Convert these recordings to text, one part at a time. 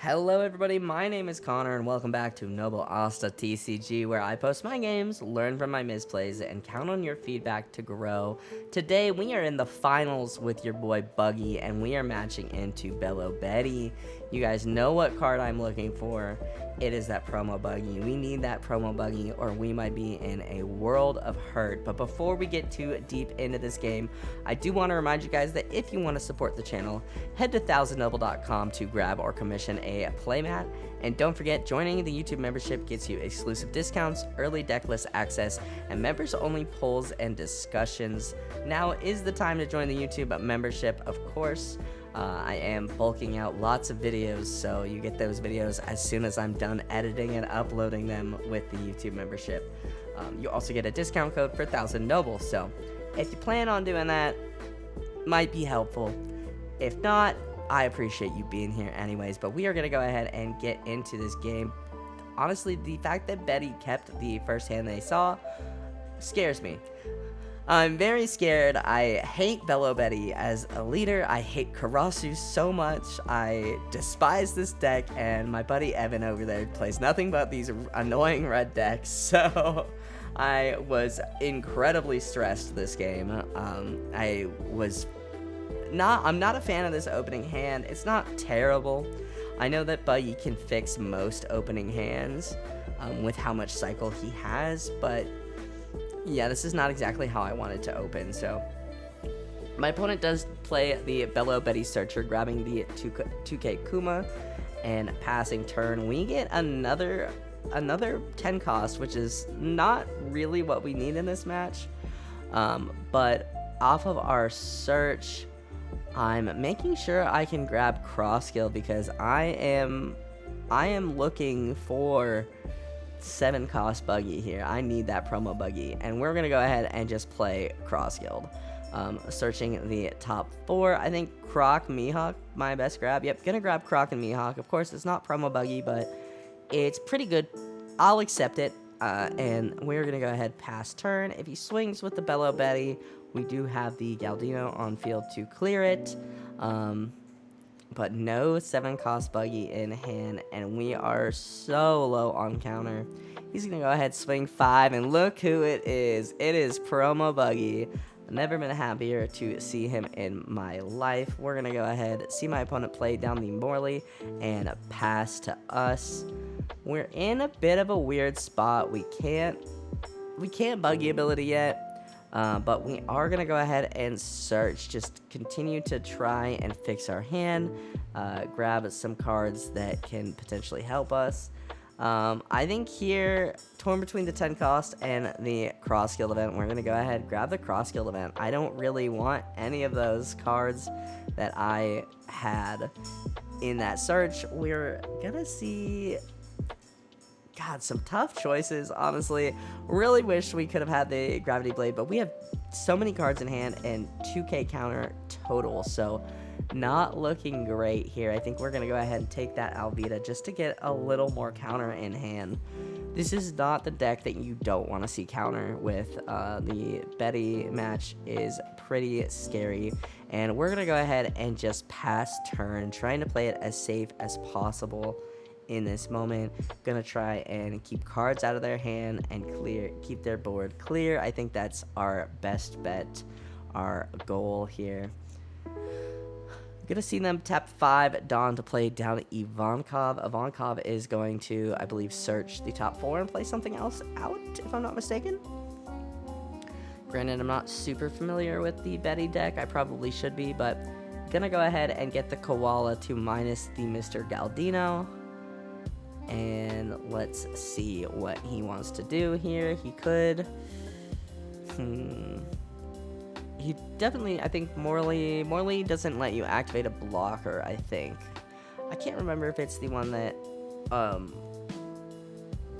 Hello everybody, my name is Connor and welcome back to NobleAsta TCG, where I post my games, learn from my misplays, and count on your feedback to grow. Today we are in the finals with your boy Buggy, and we are matching into Belo Betty. You guys know what card I'm looking for. It is that promo Buggy. We need that promo Buggy or we might be in a world of hurt. But before we get too deep into this game, I do want to remind you guys that if you want to support the channel, head to 1000noble.com to grab or commission a playmat. And don't forget, joining the YouTube membership gets you exclusive discounts, early decklist access, and members only polls and discussions. Now is the time to join the YouTube membership, of course. I am bulking out lots of videos, so you get those videos as soon as I'm done editing and uploading them with the YouTube membership. You also get a discount code for 1000 Noble, so if you plan on doing that, might be helpful. If not, I appreciate you being here anyways, but we are going to go ahead and get into this game. Honestly, the fact that Betty kept the first hand they saw scares me. I'm very scared. I hate Belo Betty as a leader. I hate Karasu so much. I despise this deck, and my buddy Evan over there plays nothing but these annoying red decks, so I was incredibly stressed this game. I'm not a fan of this opening hand. It's not terrible. I know that Buggy can fix most opening hands with how much cycle he has, but yeah, this is not exactly how I wanted to open. So my opponent does play the Belo Betty Searcher, grabbing the 2K Kuma and passing turn. We get another 10 cost, which is not really what we need in this match. But off of our search, I'm making sure I can grab cross skill because I am looking for 7 cost Buggy here. I need that promo Buggy, and we're gonna go ahead and just play cross guild. Searching the top 4, I think Croc, Mihawk, my best grab. Yep, gonna grab Croc and Mihawk. Of course, it's not promo Buggy, but it's pretty good. I'll accept it, and we're gonna go ahead pass turn. If he swings with the Belo Betty, we do have the Galdino on field to clear it. But no 7 cost Buggy in hand, and we are so low on counter. He's gonna go ahead swing 5, and look who it is. It is promo Buggy. I've never been happier to see him in my life. We're gonna go ahead, see my opponent play down the Morley and pass to us. We're in a bit of a weird spot. We can't Buggy ability yet. But we are going to go ahead and search, just continue to try and fix our hand, grab some cards that can potentially help us. I think here, torn between the 10 cost and the cross skill event, we're going to go ahead and grab the cross skill event. I don't really want any of those cards that I had in that search. We're going to see... God, some tough choices, honestly. Really wish we could have had the Gravity Blade, but we have so many cards in hand and 2k counter total, so not looking great here. I think we're going to go ahead and take that Alvita just to get a little more counter in hand. This is not the deck that you don't want to see counter with. The Betty match is pretty scary, and we're going to go ahead and just pass turn, trying to play it as safe as possible. In this moment, gonna try and keep cards out of their hand and keep their board clear. I think that's our best bet, our goal here. Gonna see them tap 5 Dawn to play down Ivankov. Ivankov is going to, I believe, search the top 4 and play something else out, if I'm not mistaken. Granted, I'm not super familiar with the Betty deck. I probably should be, but gonna go ahead and get the Koala to minus the Mr. Galdino. And let's see what he wants to do here. He could... He definitely, I think Morley doesn't let you activate a blocker, I think. I can't remember if it's the one that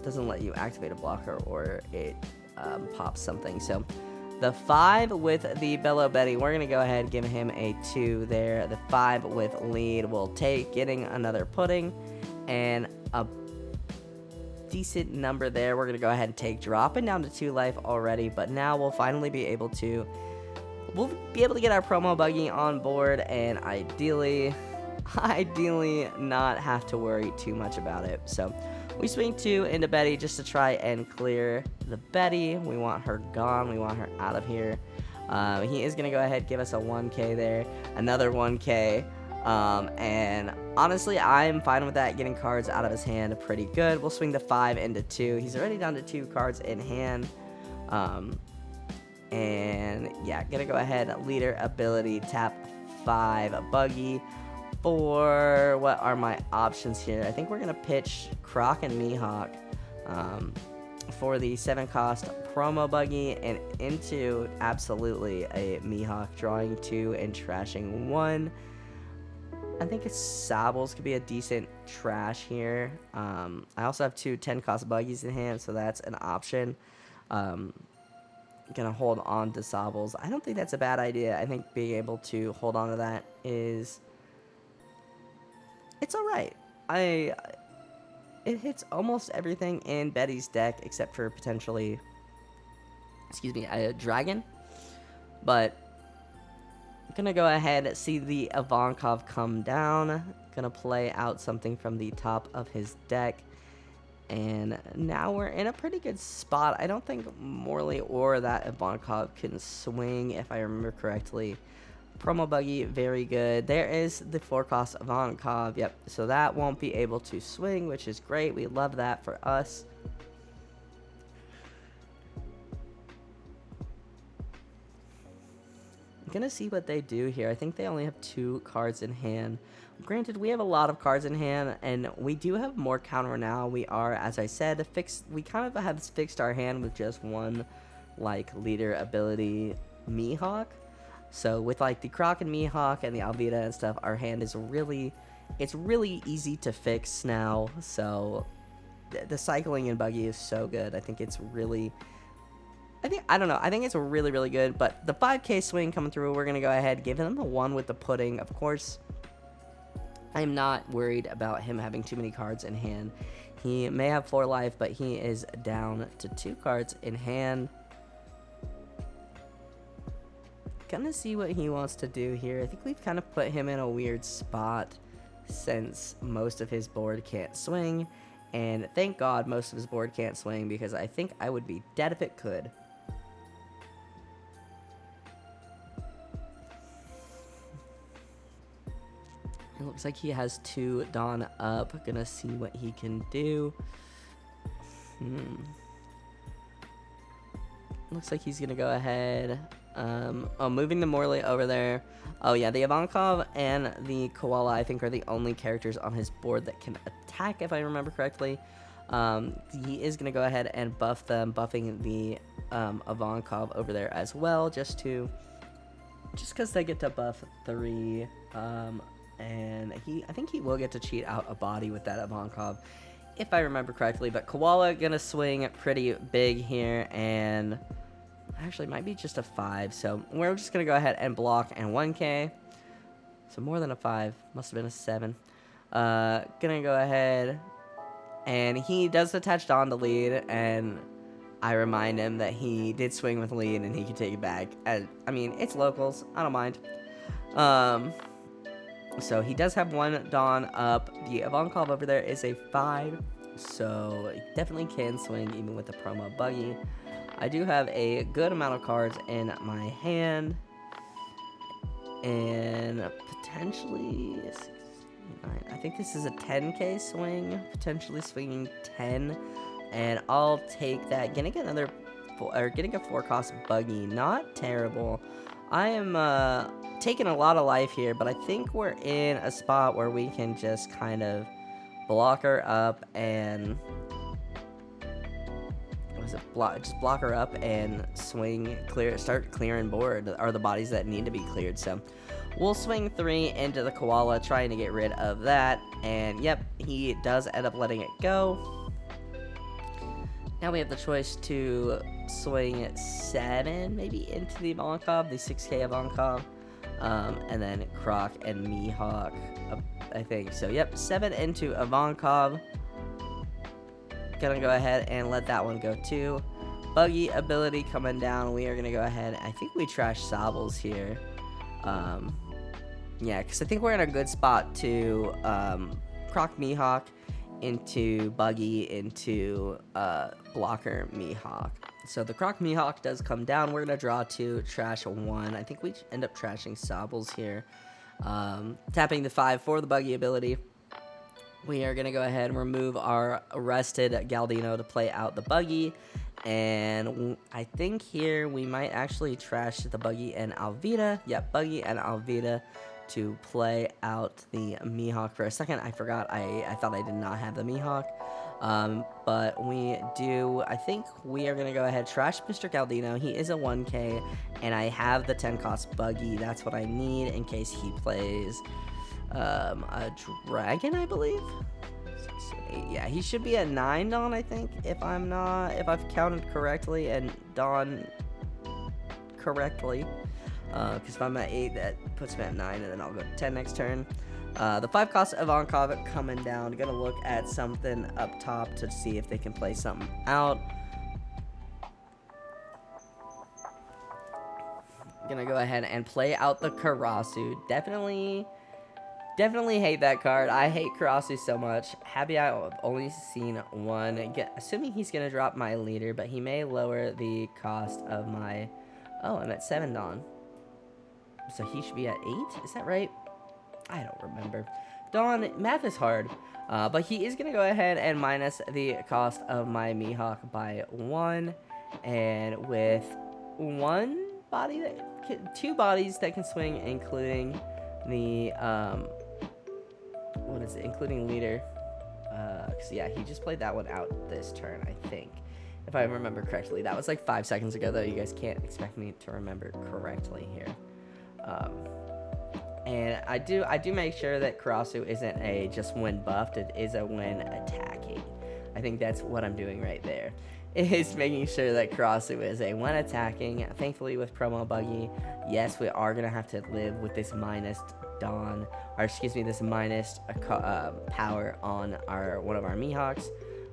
doesn't let you activate a blocker or it pops something. So the 5 with the Belo Betty, we're going to go ahead and give him a 2 there. The 5 with lead will take, getting another pudding. And a decent number there. We're going to go ahead and take, dropping down to 2 life already, but now we'll finally be able to get our promo Buggy on board, and ideally ideally not have to worry too much about it. So we swing 2 into Betty just to try and clear the Betty. We want her gone. We want her out of here. He is going to go ahead and give us a 1k there. Another 1k. And honestly, I'm fine with that. Getting cards out of his hand pretty good. We'll swing the 5 into 2. He's already down to 2 cards in hand. And yeah, gonna go ahead, leader ability, tap 5 Buggy. For what are my options here? I think we're gonna pitch Croc and Mihawk for the 7 cost promo Buggy, and into absolutely a Mihawk, drawing 2 and trashing 1. I think it's Sables could be a decent trash here. I also have 2 10 cost Buggies in hand, so that's an option. Gonna hold on to Sables. I don't think that's a bad idea. I think being able to hold on to that is, it's all right. It hits almost everything in Betty's deck except for potentially, a dragon. But gonna go ahead, see the Ivankov come down. Gonna play out something from the top of his deck. And now we're in a pretty good spot. I don't think Morley or that Ivankov can swing, if I remember correctly. Promo Buggy, very good. There is the 4 cost Ivankov. Yep, so that won't be able to swing, which is great. We love that for us. I'm gonna see what they do here. I think they only have 2 cards in hand. Granted, we have a lot of cards in hand, and we do have more counter now. We are, as I said, we kind of have fixed our hand with just 1, leader ability Mihawk. So with, the Croc and Mihawk and the Alvida and stuff, our hand is it's really easy to fix now. So the cycling in Buggy is so good. I think it's really... I don't know. I think it's really, really good. But the 5k swing coming through, we're going to go ahead, give him the 1 with the pudding. Of course, I'm not worried about him having too many cards in hand. He may have 4 life, but he is down to 2 cards in hand. Gonna see what he wants to do here. I think we've kind of put him in a weird spot since most of his board can't swing. And thank God most of his board can't swing, because I think I would be dead if it could. It looks like he has 2 Dawn up. Gonna see what he can do. Looks like he's gonna go ahead. Moving the Morley over there. Oh yeah, the Ivankov and the Koala, I think, are the only characters on his board that can attack, if I remember correctly. He is gonna go ahead and buff them, buffing the Ivankov over there as well, just because they get to buff 3. And I think he will get to cheat out a body with that Ivankov, if I remember correctly. But Koala gonna swing pretty big here, and actually might be just a 5. So we're just gonna go ahead and block and 1k. So more than a 5, must have been a 7. Gonna go ahead, and he does attach Dawn to lead, and I remind him that he did swing with lead and he can take it back. I mean, it's locals, I don't mind. So he does have 1 Dawn up. The Ivankov over there is a 5, so he definitely can swing even with the promo Buggy. I do have a good amount of cards in my hand, and potentially, I think this is a 10k swing, potentially swinging 10, and I'll take that. Getting a 4 cost Buggy, not terrible. I am taking a lot of life here, but I think we're in a spot where we can just kind of block her up and just block her up and swing, start clearing board, or the bodies that need to be cleared. So we'll swing 3 into the Koala, trying to get rid of that, and yep, he does end up letting it go. Now we have the choice to swing 7 maybe into the Ivankov, the 6k Ivankov, and then Croc and Mihawk, I think. So yep, 7 into Ivankov. Gonna go ahead and let that one go too. Buggy ability coming down. We are gonna go ahead. I think we trash Sables here. Yeah, because I think we're in a good spot to Croc Mihawk into Buggy into Blocker Mihawk. So the Croc Mihawk does come down. We're going to draw 2, trash 1. I think we end up trashing Sobbles here. Tapping the 5 for the Buggy ability. We are going to go ahead and remove our arrested Galdino to play out the Buggy. And I think here we might actually trash the Buggy and Alvida. Yep, Buggy and Alvida to play out the Mihawk. For a second, I forgot. I thought I did not have the Mihawk. But we do. I think we are going to go ahead trash Mr. Galdino. He is a 1K, and I have the 10 cost Buggy. That's what I need in case he plays a dragon, I believe. 6, 8. Yeah, he should be at 9 Dawn, I think, if I've counted correctly and Dawn correctly. Because if I'm at 8, that puts me at 9, and then I'll go to 10 next turn. The 5 cost Ivankov coming down. Gonna look at something up top to see if they can play something out. Gonna go ahead and play out the Karasu. Definitely hate that card. I hate Karasu so much. Happy I've only seen one. Assuming he's gonna drop my leader, but he may lower the cost of my... Oh, I'm at 7 Dawn. So he should be at 8? Is that right? I don't remember. Dawn, math is hard. But he is going to go ahead and minus the cost of my Mihawk by 1. And with 2 bodies that can swing, including the, including leader. Cause yeah, he just played that one out this turn, I think. If I remember correctly. That was like 5 seconds ago, though. You guys can't expect me to remember correctly here. And I do make sure that Karasu isn't a just when buffed, it is a when attacking. I think that's what I'm doing right there. It is making sure that Karasu is a when attacking. Thankfully with promo Buggy, yes, we are going to have to live with this minus Dawn, or excuse me, this minus power on one of our Mihawks.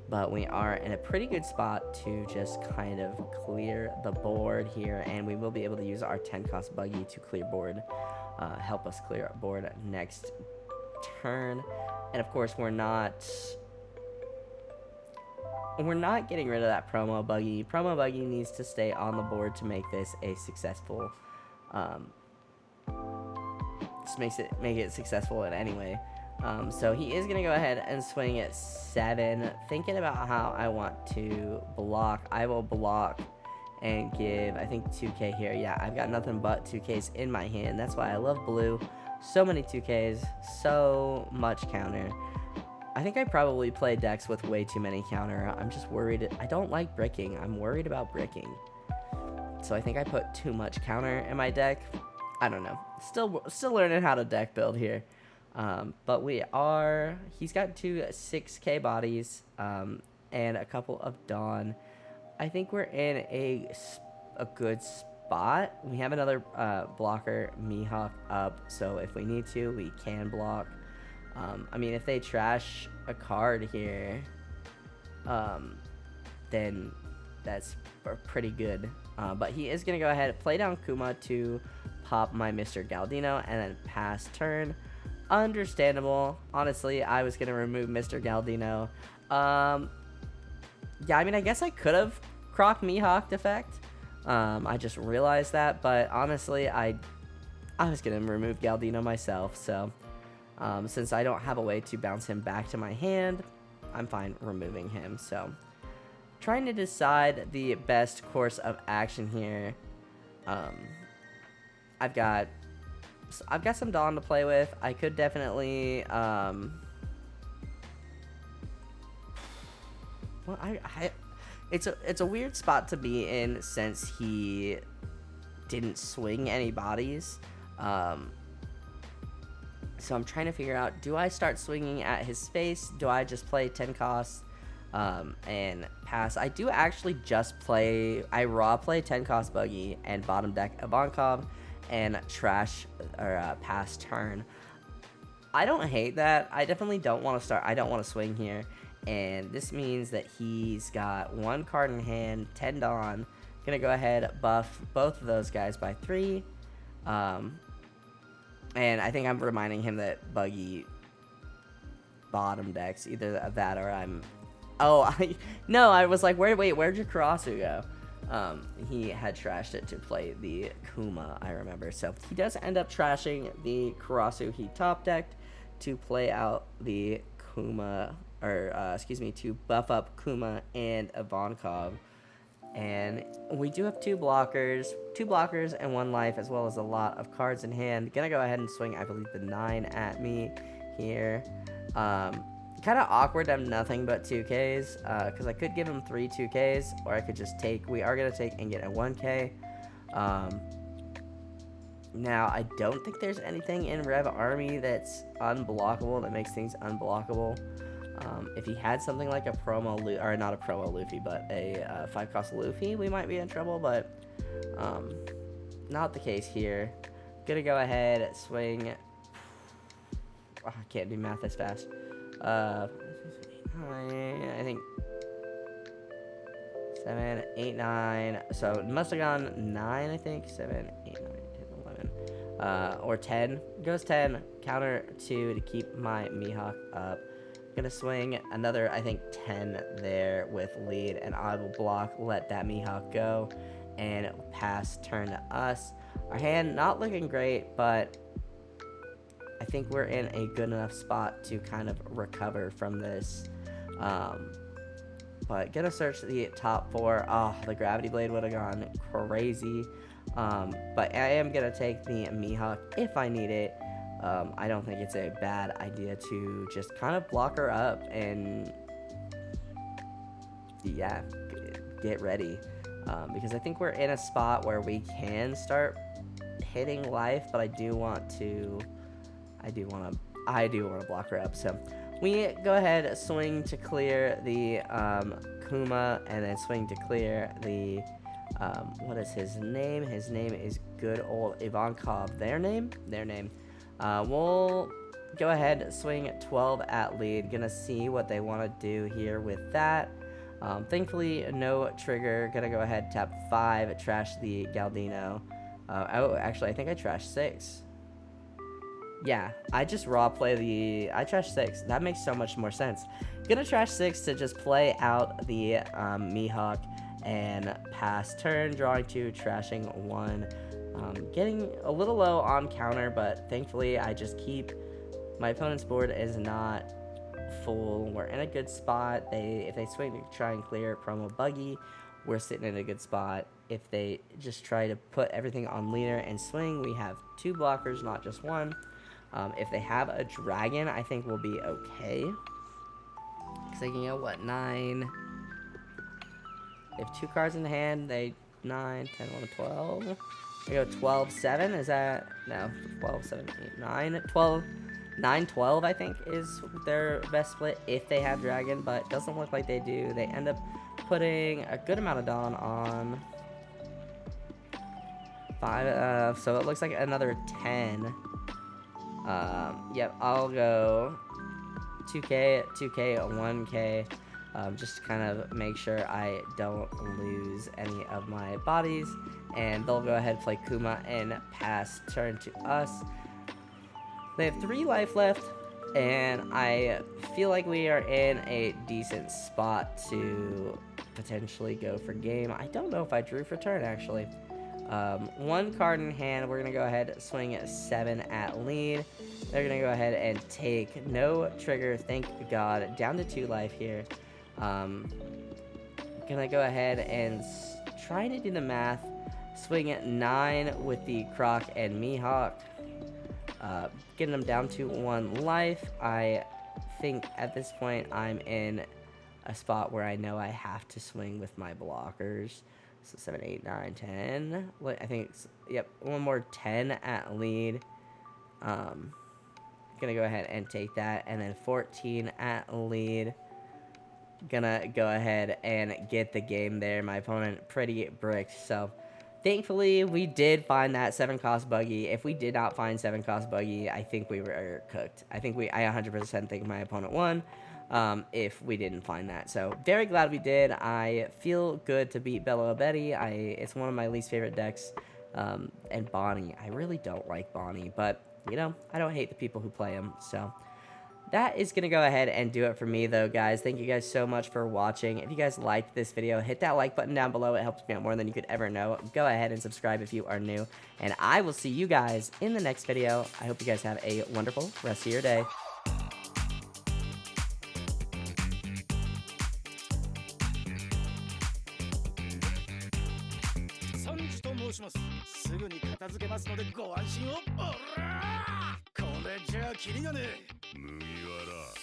But we are in a pretty good spot to just kind of clear the board here, and we will be able to use our 10 cost Buggy to clear board, help us clear our board next turn. And of course, we're not getting rid of that promo Buggy. Promo Buggy needs to stay on the board to make this a successful, just make it successful in any way. So he is going to go ahead and swing at 7. Thinking about how I want to block. I will block and give, I think, 2K here. Yeah, I've got nothing but 2Ks in my hand. That's why I love blue. So many 2Ks. So much counter. I think I probably play decks with way too many counter. I'm just worried. I don't like bricking. I'm worried about bricking. So I think I put too much counter in my deck. I don't know. Still learning how to deck build here. But he's got 2 6K bodies, and a couple of Dawn. I think we're in a good spot. We have another, blocker Mihawk up, so if we need to, we can block. I mean, if they trash a card here, then that's pretty good. But he is going to go ahead and play down Kuma to pop my Mr. Galdino and then pass turn. Understandable. Honestly, I was going to remove Mr. Galdino. Yeah, I mean, I guess I could have Croc Mihawked effect. I just realized that, but honestly, I was going to remove Galdino myself, so since I don't have a way to bounce him back to my hand, I'm fine removing him. So trying to decide the best course of action here. I've got some Dawn to play with. I could definitely well, it's a weird spot to be in since he didn't swing any bodies. So I'm trying to figure out, do I start swinging at his face? Do I just play 10 costs and pass? I do actually just play, I raw play 10 cost Buggy and bottom deck Ivankov and trash or pass turn. I don't hate that. I definitely don't want to start. I don't want to swing here. And this means that he's got 1 card in hand, 10 Dawn. Gonna go ahead, buff both of those guys by 3. And I think I'm reminding him that Buggy bottom decks, either that or I'm... Oh, no, I was like, where'd your Karasu go? He had trashed it to play the Kuma, I remember. So he does end up trashing the Karasu he top decked to play out the Kuma, or excuse me, to buff up Kuma and Ivankov. And we do have two blockers and 1 life, as well as a lot of cards in hand. Gonna go ahead and swing, I believe, the 9 at me here. Kind of awkward to have nothing but 2Ks, because I could give him 3 2Ks, or I could just take. We are going to take and get a 1K. Now, I don't think there's anything in Rev Army that's unblockable, that makes things unblockable. If he had something like a promo, or not a promo Luffy, but a 5-cost Luffy, we might be in trouble, but not the case here. Gonna go ahead, swing. Oh, I can't do math this fast. I think 7, 8, 9. So it must have gone 9, I think. 7, 8, 9, 10, 11. Or 10. Goes 10. Counter 2 to keep my Mihawk up. Gonna swing another, I think, 10 there with lead, and I will block, let that Mihawk go, and pass turn to us. Our hand not looking great, but I think we're in a good enough spot to kind of recover from this. But gonna search the top 4. Oh, the Gravity Blade would have gone crazy. But I am gonna take the Mihawk if I need it. I don't think it's a bad idea to just kind of block her up and, yeah, get ready. Because I think we're in a spot where we can start hitting life, but I do want to block her up. So we go ahead, swing to clear the Kuma, and then swing to clear the what is his name? His name is good old Ivankov. Their name. We'll go ahead, swing 12 at lead. Gonna see what they want to do here with that. Thankfully, no trigger. Gonna go ahead, tap 5, trash the Galdino. Oh, actually, I think I trashed 6. Yeah, I just raw play I trashed 6. That makes so much more sense. Gonna trash 6 to just play out the Mihawk and pass turn, drawing 2, trashing 1. Getting a little low on counter, but thankfully I just keep... My opponent's board is not full. We're in a good spot. If they swing to try and clear promo Buggy, we're sitting in a good spot. If they just try to put everything on leader and swing, we have 2 blockers, not just 1. If they have a dragon, I think we'll be okay. Because they can go, what, 9? They have 2 cards in the hand. They 9, 10, 11, 12. They go 12, 7. Is that? No, 12, 7, 8, 9. 12, 9, 12, I think, is their best split if they have dragon, but it doesn't look like they do. They end up putting a good amount of Dawn on 5. So it looks like another 10. Yep, I'll go 2K, 1K, just to kind of make sure I don't lose any of my bodies. And they'll go ahead, play Kuma, and pass turn to us. They have 3 life left, and I feel like we are in a decent spot to potentially go for game. I don't know if I drew for turn, actually. 1 card in hand. We're going to go ahead, swing 7 at lead. They're going to go ahead and take no trigger, thank God, down to 2 life here. Going to go ahead and try to do the math. Swing at 9 with the Croc and Mihawk. Getting them down to 1 life. I think at this point I'm in a spot where I know I have to swing with my blockers. So 7, 8, 9, 10. I think it's, yep, 1 more 10 at lead. Gonna go ahead and take that. And then 14 at lead. Gonna go ahead and get the game there. My opponent pretty bricked. So thankfully, we did find that 7-cost Buggy. If we did not find 7-cost Buggy, I think we were cooked. I 100% think my opponent won if we didn't find that. So very glad we did. I feel good to beat Belo Betty. It's one of my least favorite decks. And Bonnie. I really don't like Bonnie, but you know, I don't hate the people who play them. So that is going to go ahead and do it for me, though, guys. Thank you guys so much for watching. If you guys liked this video, hit that like button down below. It helps me out more than you could ever know. Go ahead and subscribe if you are new. And I will see you guys in the next video. I hope you guys have a wonderful rest of your day. すぐに片付けますのでご安心を。おらー、これじゃあキリがねえ。麦わら